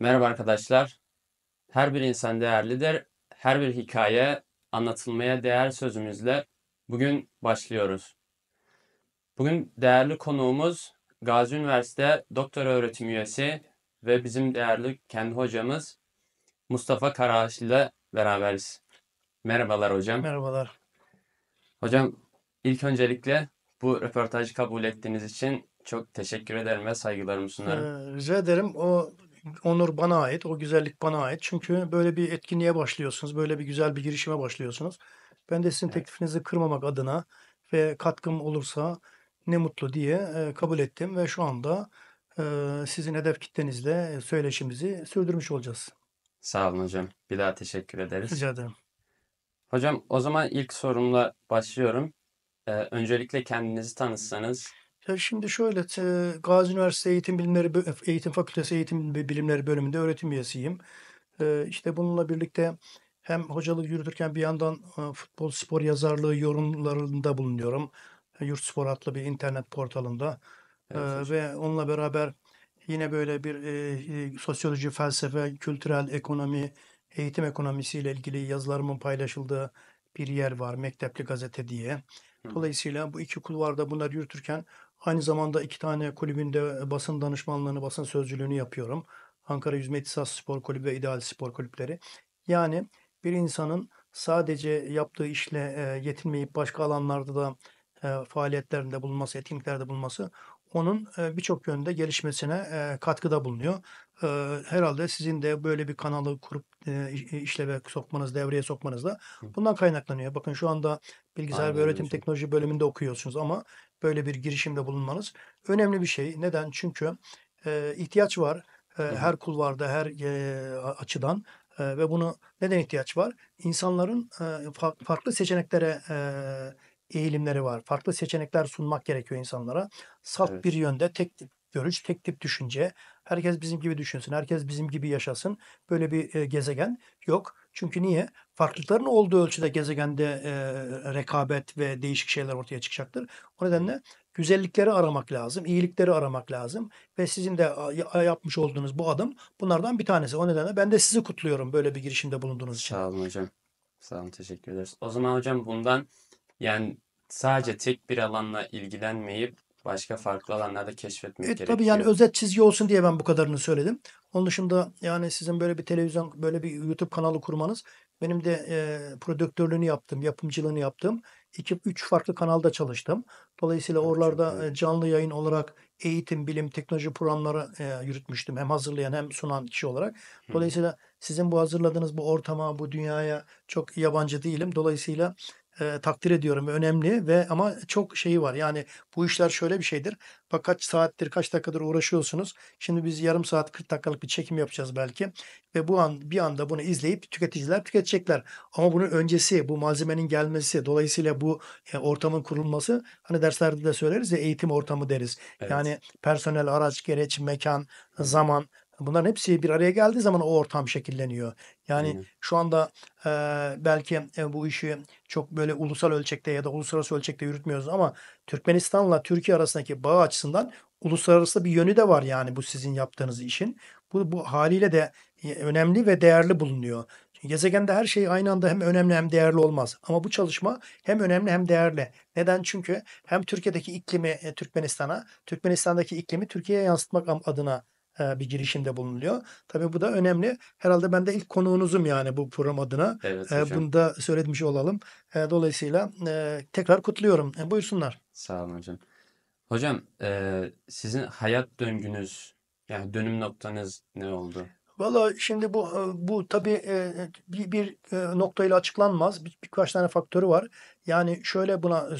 Merhaba arkadaşlar. Her bir insan değerlidir. Her bir hikaye anlatılmaya değer sözümüzle bugün başlıyoruz. Bugün değerli konuğumuz Gazi Üniversite Doktora Öğretim Üyesi ve bizim değerli kendi hocamız Mustafa Karaağaç ile beraberiz. Merhabalar hocam. Merhabalar. Hocam ilk öncelikle bu röportajı kabul ettiğiniz için çok teşekkür ederim ve saygılarımı Ee, sunarım. Rica ederim. O onur bana ait, o güzellik bana ait. Çünkü böyle bir etkinliğe başlıyorsunuz, böyle bir güzel bir girişime başlıyorsunuz. Ben de sizin Evet. teklifinizi kırmamak adına ve katkım olursa ne mutlu diye kabul ettim ve şu anda sizin hedef kitlenizle söyleşimizi sürdürmüş olacağız. Sağ olun hocam. Bir daha teşekkür ederiz. Rica ederim. Hocam o zaman ilk sorumla başlıyorum. Öncelikle kendinizi tanıtsanız. Ya şimdi şöyle, Gazi Üniversitesi Eğitim Bilimleri Eğitim Fakültesi Eğitim Bilimleri bölümünde öğretim üyesiyim. İşte bununla birlikte hem hocalık yürütürken bir yandan futbol spor yazarlığı yorumlarında bulunuyorum. Yurtspor adlı bir internet portalında. Evet hocam. Ve onunla beraber yine böyle bir sosyoloji, felsefe, kültürel ekonomi, eğitim ekonomisiyle ilgili yazılarımın paylaşıldığı bir yer var. Mektepli Gazete diye. Hı, Dolayısıyla bu iki kulvarda bunları yürütürken aynı zamanda iki tane kulübünde basın danışmanlığını, basın sözcülüğünü yapıyorum. Ankara Yüzme İhtisas Spor Kulübü ve İdeal Spor Kulüpleri. Yani bir insanın sadece yaptığı işle yetinmeyip başka alanlarda da faaliyetlerinde bulunması, etkinliklerde bulunması onun birçok yönde gelişmesine katkıda bulunuyor. Herhalde sizin de böyle bir kanalı kurup işleve sokmanız, devreye sokmanız da hı. bundan kaynaklanıyor. Bakın şu anda bilgisayar ve Aynen öğretim hocam. teknoloji bölümünde okuyorsunuz ama böyle bir girişimde bulunmanız önemli bir şey. Neden? Çünkü ihtiyaç var Hı hı. her kulvarda, her açıdan ve bunu neden ihtiyaç var? İnsanların farklı seçeneklere eğilimleri var. Farklı seçenekler sunmak gerekiyor insanlara. Salt bir Evet. yönde tek tip görüş, tek tip düşünce. Herkes bizim gibi düşünsün, herkes bizim gibi yaşasın. Böyle bir gezegen yok. Çünkü niye? Farklılıkların olduğu ölçüde gezegende rekabet ve değişik şeyler ortaya çıkacaktır. O Hı hı. nedenle güzellikleri aramak lazım, iyilikleri aramak lazım ve sizin de yapmış olduğunuz bu adım bunlardan bir tanesi. O nedenle ben de sizi kutluyorum böyle bir girişimde bulunduğunuz için. Sağ olun hocam. Sağ olun, teşekkür ederiz. O zaman hocam bundan yani sadece tek bir alanla ilgilenmeyip başka farklı alanlarda keşfetmek Tabii yani gerekiyor. özet çizgi olsun diye ben bu kadarını söyledim. Onun dışında yani sizin böyle bir televizyon, böyle bir YouTube kanalı kurmanız, benim de prodüktörlüğünü yaptım, yapımcılığını yaptım. 3 farklı kanalda çalıştım. Dolayısıyla Evet, çok oralarda iyi. canlı yayın olarak eğitim, bilim, teknoloji programları yürütmüştüm. Hem hazırlayan hem sunan kişi olarak. Hı hı. Dolayısıyla sizin bu hazırladığınız bu ortama, bu dünyaya çok yabancı değilim. Dolayısıyla takdir ediyorum. Önemli ve ama çok şeyi var. Yani bu işler şöyle bir şeydir. Bak kaç saattir, kaç dakikadır uğraşıyorsunuz. Şimdi biz yarım saat, 40 dakikalık bir çekim yapacağız belki. Ve bir anda bunu izleyip tüketiciler tüketecekler. Ama bunun öncesi, bu malzemenin gelmesi, dolayısıyla bu ortamın kurulması, hani derslerde de söyleriz ya, eğitim ortamı deriz. Evet. Yani personel, araç, gereç, mekan, Hı hı. zaman, bunların hepsi bir araya geldiği zaman o ortam şekilleniyor. Yani Aynen. şu anda belki bu işi çok böyle ulusal ölçekte ya da uluslararası ölçekte yürütmüyoruz ama Türkmenistan'la Türkiye arasındaki bağ açısından uluslararası bir yönü de var yani bu sizin yaptığınız işin. Bu haliyle de önemli ve değerli bulunuyor. Çünkü gezegende her şey aynı anda hem önemli hem değerli olmaz. Ama bu çalışma hem önemli hem değerli. Neden? Çünkü hem Türkiye'deki iklimi Türkmenistan'a, Türkmenistan'daki iklimi Türkiye'ye yansıtmak adına bir girişimde bulunuyor. Tabii bu da önemli. Herhalde ben de ilk konuğunuzum yani bu program adına. Evet hocam. Bunu da söylemiş olalım. Dolayısıyla tekrar kutluyorum. Buyursunlar. Sağ olun hocam. Hocam, sizin hayat döngünüz, yani dönüm noktanız ne oldu? Valla şimdi bu tabii bir noktayla açıklanmaz. Birkaç tane faktörü var. Yani şöyle buna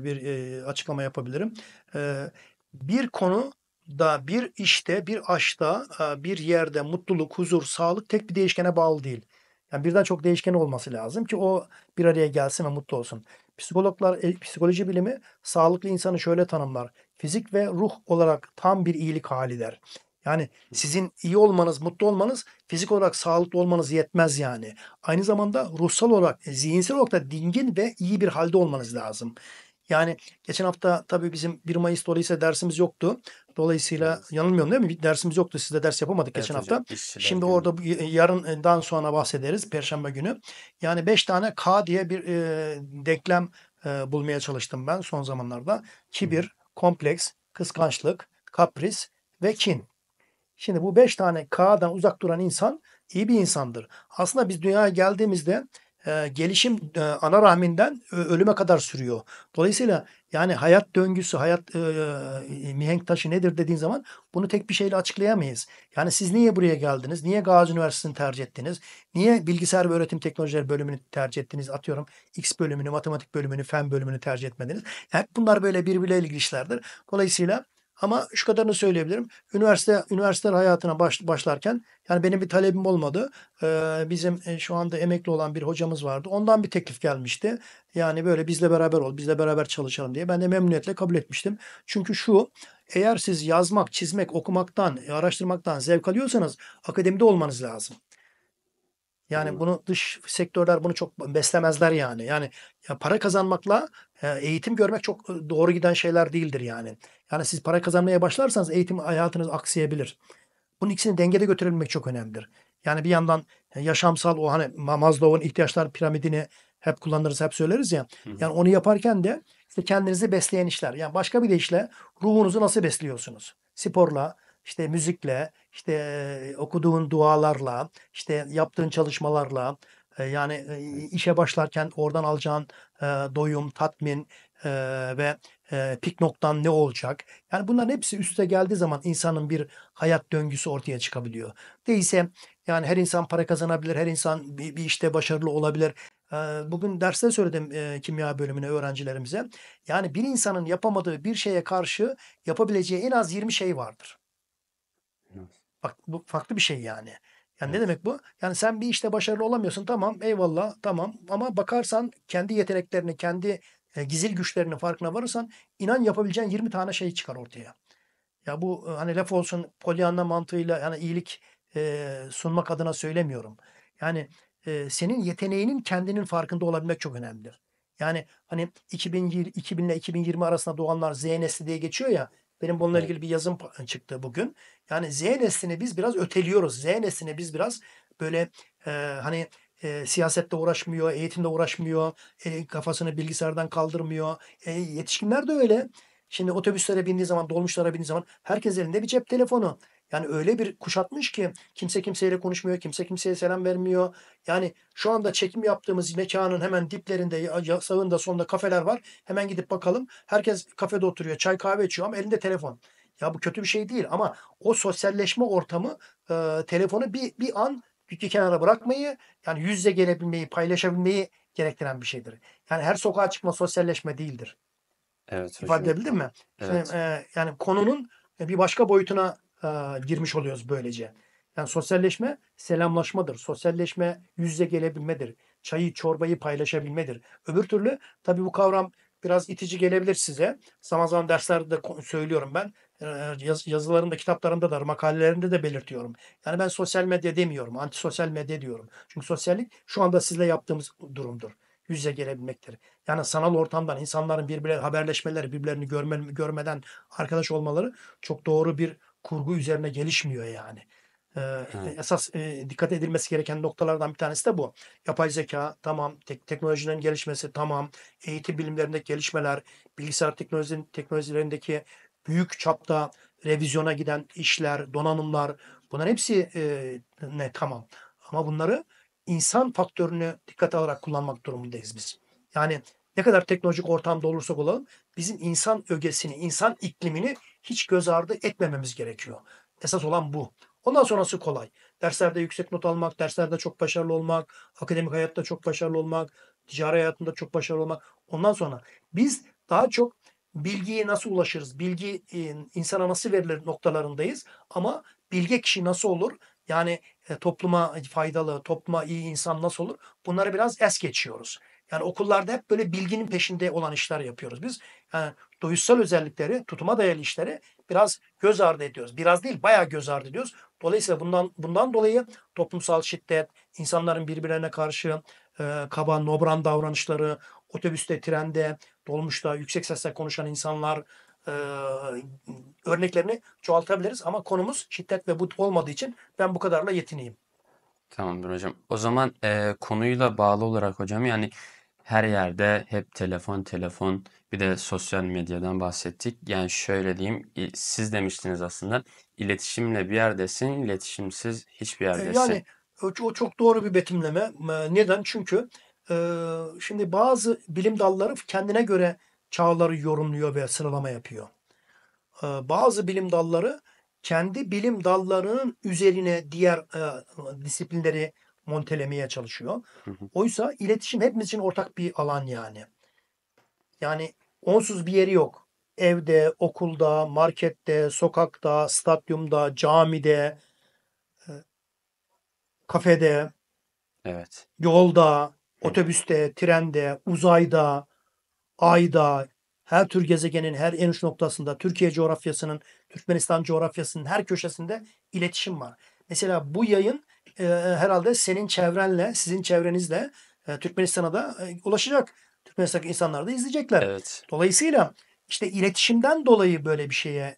bir açıklama yapabilirim. E, Bir konuda, bir işte, bir aşkta, bir yerde mutluluk, huzur, sağlık tek bir değişkene bağlı değil. Yani birden çok değişken olması lazım ki o bir araya gelsin ve mutlu olsun. Psikologlar, psikoloji bilimi sağlıklı insanı şöyle tanımlar. Fizik ve ruh olarak tam bir iyilik hali der. Yani sizin iyi olmanız, mutlu olmanız, fizik olarak sağlıklı olmanız yetmez yani. Aynı zamanda ruhsal olarak, zihinsel olarak da dingin ve iyi bir halde olmanız lazım. Yani geçen hafta tabii bizim 1 Mayıs dolayısıyla dersimiz yoktu. Dolayısıyla Evet. yanılmıyorum değil mi? Bir dersimiz yoktu. Sizde ders yapamadık geçen Evet hocam. hafta. İşçiler Şimdi günü. orada yarından sonra bahsederiz. Perşembe günü. Yani 5 tane K diye bir denklem bulmaya çalıştım ben son zamanlarda. Hı hı. Kibir, kompleks, kıskançlık, kapris ve kin. Şimdi bu 5 tane K'dan uzak duran insan iyi bir insandır. Aslında biz dünyaya geldiğimizde gelişim ana rahminden ölüme kadar sürüyor. Dolayısıyla yani hayat döngüsü, hayat mihenk taşı nedir dediğin zaman bunu tek bir şeyle açıklayamayız. Yani siz niye buraya geldiniz? Niye Gazi Üniversitesi'ni tercih ettiniz? Niye bilgisayar ve öğretim teknolojileri bölümünü tercih ettiniz? Atıyorum X bölümünü, matematik bölümünü, fen bölümünü tercih etmediniz. Hep bunlar böyle birbirleriyle ilgili işlerdir. Dolayısıyla ama şu kadarını söyleyebilirim. Üniversite hayatına başlarken yani benim bir talebim olmadı. Bizim şu anda emekli olan bir hocamız vardı. Ondan bir teklif gelmişti. Yani böyle bizle beraber ol, bizle beraber çalışalım diye. Ben de memnuniyetle kabul etmiştim. Çünkü eğer siz yazmak, çizmek, okumaktan, araştırmaktan zevk alıyorsanız akademide olmanız lazım. Yani Doğru. bunu dış sektörler bunu çok beslemezler yani. Yani ya para kazanmakla eğitim görmek çok doğru giden şeyler değildir yani. Yani siz para kazanmaya başlarsanız eğitim hayatınız aksayabilir. Bunun ikisini dengede götürebilmek çok önemlidir. Yani bir yandan yaşamsal o hani Maslow'un ihtiyaçlar piramidini hep kullanırız, hep söyleriz ya. Hı hı. Yani onu yaparken de işte kendinizi besleyen işler. Yani başka bir deyişle ruhunuzu nasıl besliyorsunuz? Sporla, işte müzikle, işte okuduğun dualarla, işte yaptığın çalışmalarla, yani Evet. işe başlarken oradan alacağın doyum, tatmin ve pik noktan ne olacak? Yani bunların hepsi üste geldiği zaman insanın bir hayat döngüsü ortaya çıkabiliyor. Değilse yani her insan para kazanabilir, her insan bir işte başarılı olabilir. Bugün derste söyledim kimya bölümüne öğrencilerimize. Yani bir insanın yapamadığı bir şeye karşı yapabileceği en az 20 şey vardır. Evet. Bak bu farklı bir şey yani. Yani ne Evet. demek bu? Yani sen bir işte başarılı olamıyorsun. Tamam, eyvallah, tamam. Ama bakarsan kendi yeteneklerini, kendi gizil güçlerinin farkına varırsan inan yapabileceğin 20 tane şey çıkar ortaya. Ya bu hani laf olsun Pollyanna mantığıyla yani iyilik sunmak adına söylemiyorum. Yani senin yeteneğinin kendinin farkında olabilmek çok önemlidir. Yani hani 2000 ile 2020 arasında doğanlar Z nesli diye geçiyor ya. Benim bununla Evet. ilgili bir yazım çıktı bugün. Yani Z neslini biz biraz öteliyoruz. Z neslini biz biraz böyle hani siyasette uğraşmıyor, eğitimde uğraşmıyor, kafasını bilgisayardan kaldırmıyor. Yetişkinler de öyle. Şimdi otobüslere bindiği zaman, dolmuşlara bindiği zaman herkes elinde bir cep telefonu. Yani öyle bir kuşatmış ki kimse kimseyle konuşmuyor, kimse kimseye selam vermiyor. Yani şu anda çekim yaptığımız mekanın hemen diplerinde, sağında solunda kafeler var. Hemen gidip bakalım. Herkes kafede oturuyor, çay kahve içiyor ama elinde telefon. Ya bu kötü bir şey değil ama o sosyalleşme ortamı telefonu bir an bir kenara bırakmayı, yani yüz yüze gelebilmeyi, paylaşabilmeyi gerektiren bir şeydir. Yani her sokağa çıkma sosyalleşme değildir. Evet İfade hocam. edebildim mi? Şimdi, Evet. yani konunun bir başka boyutuna girmiş oluyoruz böylece. Yani sosyalleşme selamlaşmadır. Sosyalleşme yüz yüze gelebilmedir. Çayı, çorbayı paylaşabilmedir. Öbür türlü tabii bu kavram biraz itici gelebilir size. Zaman zaman derslerde de söylüyorum ben. Yazılarımda, kitaplarımda da, makalelerinde de belirtiyorum. Yani ben sosyal medya demiyorum, antisosyal medya diyorum. Çünkü sosyallik şu anda sizle yaptığımız durumdur. Yüz yüze gelebilmektir. Yani sanal ortamdan insanların birbirleriyle haberleşmeleri, birbirlerini görmeden arkadaş olmaları çok doğru bir kurgu üzerine gelişmiyor yani. Evet. Esas dikkat edilmesi gereken noktalardan bir tanesi de bu. Yapay zeka tamam, teknolojilerin gelişmesi tamam, eğitim bilimlerindeki gelişmeler, bilgisayar teknolojilerindeki büyük çapta revizyona giden işler, donanımlar, bunların hepsi ne tamam. Ama bunları insan faktörünü dikkate alarak kullanmak durumundayız biz. Yani ne kadar teknolojik ortamda olursak olalım bizim insan ögesini, insan iklimini hiç göz ardı etmememiz gerekiyor. Esas olan bu. Ondan sonrası kolay. Derslerde yüksek not almak, derslerde çok başarılı olmak, akademik hayatta çok başarılı olmak, ticari hayatında çok başarılı olmak. Ondan sonra biz daha çok bilgiye nasıl ulaşırız, bilgi insana nasıl verilir noktalarındayız. Ama bilge kişi nasıl olur? Yani topluma faydalı, topluma iyi insan nasıl olur? Bunları biraz es geçiyoruz. Yani okullarda hep böyle bilginin peşinde olan işler yapıyoruz biz. Yani duyusal özellikleri, tutuma dayalı işleri biraz göz ardı ediyoruz. Biraz değil, bayağı göz ardı ediyoruz. Dolayısıyla bundan dolayı toplumsal şiddet, insanların birbirlerine karşı kaba, nobran davranışları, otobüste, trende, dolmuşta yüksek sesle konuşan insanlar, e, örneklerini çoğaltabiliriz ama konumuz şiddet ve bu olmadığı için ben bu kadarla yetineyim. Tamamdır hocam. O zaman konuyla bağlı olarak hocam, yani her yerde hep telefon telefon, bir de sosyal medyadan bahsettik. Yani şöyle diyeyim, siz demiştiniz aslında, iletişimle bir yerdesin, iletişimsiz hiçbir yerdesin. Yani o çok doğru bir betimleme. Neden? Çünkü şimdi bazı bilim dalları kendine göre çağları yorumluyor ve sıralama yapıyor. Bazı bilim dalları kendi bilim dallarının üzerine diğer disiplinleri montelemeye çalışıyor. Hı hı. Oysa iletişim hepimiz için ortak bir alan yani. Yani onsuz bir yeri yok. Evde, okulda, markette, sokakta, stadyumda, camide, kafede, Evet. yolda, Hı hı. otobüste, trende, uzayda, ayda, her tür gezegenin her en uç noktasında, Türkiye coğrafyasının, Türkmenistan coğrafyasının her köşesinde iletişim var. Mesela bu yayın herhalde senin çevrenle, sizin çevrenizle Türkmenistan'a da ulaşacak. Türkmenistan'daki insanlar da izleyecekler. Evet. Dolayısıyla işte iletişimden dolayı böyle bir şeye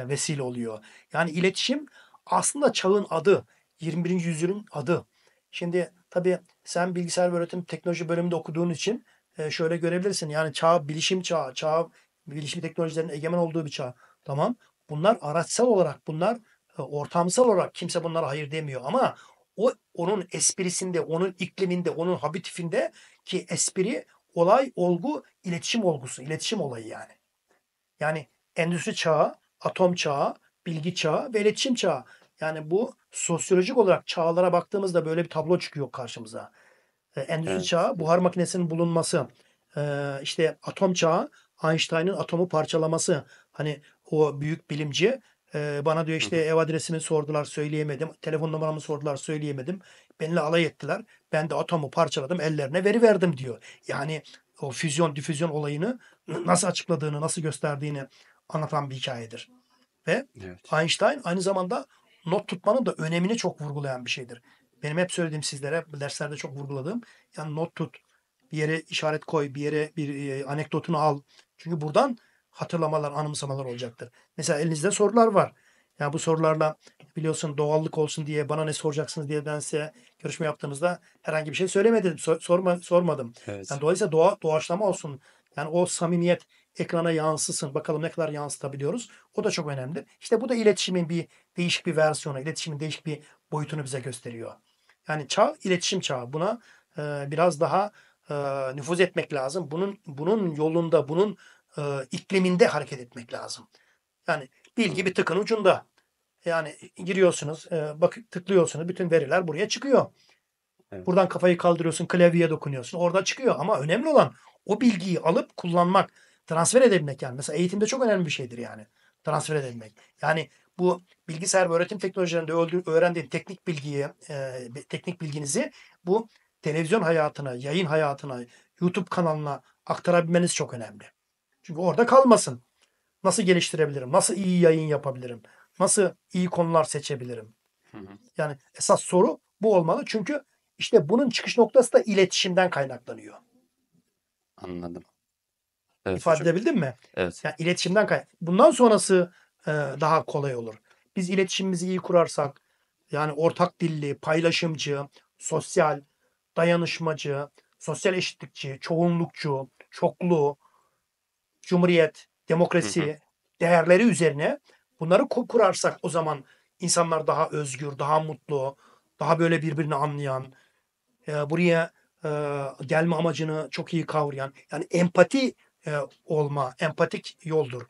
vesile oluyor. Yani iletişim aslında çağın adı, 21. yüzyılın adı. Şimdi tabii sen bilgisayar ve öğretim teknoloji bölümünde okuduğun için şöyle görebilirsin. Yani çağ bilişim çağı, bilişim teknolojilerinin egemen olduğu bir çağ. Tamam. Bunlar araçsal olarak, bunlar ortamsal olarak kimse bunlara hayır demiyor ama onun esprisinde, onun ikliminde, onun habitifinde ki espri, olay, olgu, iletişim olgusu, iletişim olayı yani. Yani endüstri çağı, atom çağı, bilgi çağı ve iletişim çağı. Yani bu sosyolojik olarak çağlara baktığımızda böyle bir tablo çıkıyor karşımıza. Endüstri Evet. çağı, buhar makinesinin bulunması, işte atom çağı, Einstein'ın atomu parçalaması. Hani o büyük bilimci bana diyor Hı işte hı. ev adresimi sordular söyleyemedim. Telefon numaramı sordular söyleyemedim. Benimle alay ettiler. Ben de atomu parçaladım ellerine veriverdim diyor. Yani o füzyon difüzyon olayını nasıl açıkladığını, nasıl gösterdiğini anlatan bir hikayedir. Ve Evet. Einstein aynı zamanda not tutmanın da önemini çok vurgulayan bir şeydir. Benim hep söylediğim sizlere, derslerde çok vurguladığım, yani not tut, bir yere işaret koy, bir yere bir anekdotunu al. Çünkü buradan hatırlamalar, anımsamalar olacaktır. Mesela elinizde sorular var. Yani bu sorularla biliyorsun doğallık olsun diye bana ne soracaksınız diye ben size görüşme yaptığımızda herhangi bir şey söylemedim, sormadım. Yani Evet. dolayısıyla doğaçlama olsun. Yani o samimiyet ekrana yansısın. Bakalım ne kadar yansıtabiliyoruz. O da çok önemli. İşte bu da iletişimin bir değişik bir versiyonu, iletişimin değişik bir boyutunu bize gösteriyor. Yani çağ iletişim çağı. Buna biraz daha nüfuz etmek lazım. Bunun yolunda, bunun ikliminde hareket etmek lazım. Yani bilgi bir Anladım. tıkın ucunda. Yani giriyorsunuz, tıklıyorsunuz, bütün veriler buraya çıkıyor. Evet. Buradan kafayı kaldırıyorsun, klavyeye dokunuyorsun. Orada çıkıyor ama önemli olan o bilgiyi alıp kullanmak, transfer edebilmek yani. Mesela eğitimde çok önemli bir şeydir yani. Transfer edebilmek. Yani bu bilgisayar ve öğretim teknolojilerinde öğrendiğin teknik bilgiyi, teknik bilginizi bu televizyon hayatına, yayın hayatına, YouTube kanalına aktarabilmeniz çok önemli. Çünkü orada kalmasın. Nasıl geliştirebilirim? Nasıl iyi yayın yapabilirim? Nasıl iyi konular seçebilirim? Hı hı. Yani esas soru bu olmalı. Çünkü işte bunun çıkış noktası da iletişimden kaynaklanıyor. Anladım. Evet İfade hocam. edebildim mi? Evet. Yani iletişimden bundan sonrası daha kolay olur. Biz iletişimimizi iyi kurarsak, yani ortak dilli, paylaşımcı, sosyal, dayanışmacı, sosyal eşitlikçi, çoğunlukçu, çoklu, cumhuriyet, Hı hı. demokrasi değerleri üzerine bunları kurarsak o zaman insanlar daha özgür, daha mutlu, daha böyle birbirini anlayan, buraya gelme amacını çok iyi kavrayan, yani empati empatik yoldur.